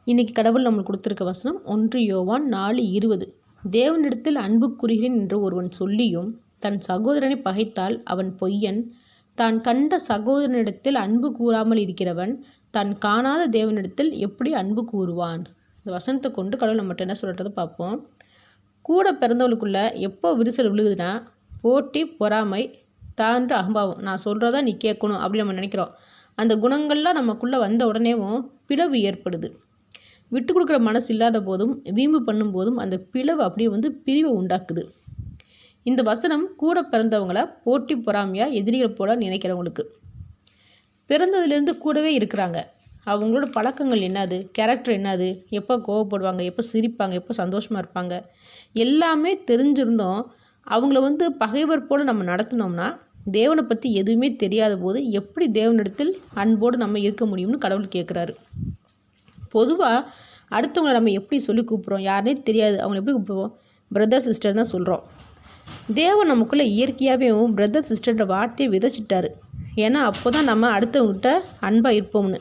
இன்றைக்கி கடவுள் நம்மளுக்கு கொடுத்துருக்க வசனம் 1 யோவான் 4:20. தேவனிடத்தில் அன்பு கூறுகிறேன் என்று ஒருவன் சொல்லியும் தன் சகோதரனை பகைத்தால் அவன் பொய்யன். தான் கண்ட சகோதரனிடத்தில் அன்பு கூறாமல் இருக்கிறவன் தான் காணாத தேவனிடத்தில் எப்படி அன்பு கூறுவான்? இந்த வசனத்தை கொண்டு கடவுள் நம்மகிட்ட என்ன சொல்கிறத பார்ப்போம். கூட பிறந்தவளுக்குள்ள எப்போ விரிசல் விழுகுதுன்னா, போட்டி, பொறாமை, தான்ற அகம்பாவம். நான் சொல்கிறதா நீ கேட்கணும் அப்படி நம்ம நினைக்கிறோம். அந்த குணங்கள்லாம் நமக்குள்ளே வந்த உடனேவும் பிளவு ஏற்படுது. விட்டு கொடுக்குற மனசு இல்லாத போதும், வீம்பு பண்ணும்போதும் அந்த பிளவு அப்படியே பிரிவை உண்டாக்குது. இந்த வசனம் கூட பிறந்தவங்கள போட்டி, பொறாமையாக எதிரிகள் போல நினைக்கிறவங்களுக்கு. பிறந்ததுலேருந்து கூடவே இருக்கிறாங்க. அவங்களோட பழக்கங்கள் என்னது, கேரக்டர் என்னது, எப்போ கோவப்படுவாங்க, எப்போ சிரிப்பாங்க, எப்போ சந்தோஷமாக இருப்பாங்க, எல்லாமே தெரிஞ்சிருந்தோம் அவங்கள பகைவர் போல் நம்ம நடத்தினோம்னா, தேவனை பற்றி எதுவுமே தெரியாத போது எப்படி தேவனிடத்தில் அன்போடு நம்ம இருக்க முடியும்னு கடவுள் கேட்குறாரு. பொதுவாக அடுத்தவங்களை நம்ம எப்படி சொல்லி கூப்பிட்றோம், யாருனே தெரியாது, அவங்களை எப்படி கூப்பிடுவோம்? பிரதர் சிஸ்டர் தான் சொல்கிறோம். தேவன் நமக்குள்ளே இயற்கையாகவே பிரதர் சிஸ்டர்ன்ற வார்த்தையை விதைச்சிட்டாரு. ஏன்னா அப்போ தான் நம்ம அடுத்தவங்ககிட்ட அன்பாக இருப்போம்னு.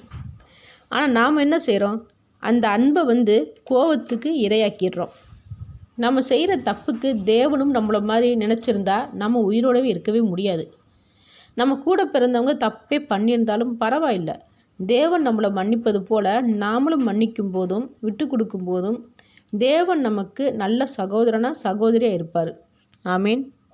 ஆனால் நாம் என்ன செய்கிறோம்? அந்த அன்பை கோவத்துக்கு இரையாக்கிடுறோம். நம்ம செய்கிற தப்புக்கு தேவனும் நம்மளை மாதிரி நினச்சிருந்தா நம்ம உயிரோடவே இருக்கவே முடியாது. நம்ம கூட பிறந்தவங்க தப்பே பண்ணியிருந்தாலும் பரவாயில்லை. தேவன் நம்மளை மன்னிப்பது போல் நாமளும் மன்னிக்கும் போதும் விட்டு கொடுக்கும் போதும் தேவன் நமக்கு நல்ல சகோதரனாக சகோதரியாக இருப்பார். ஆமேன்.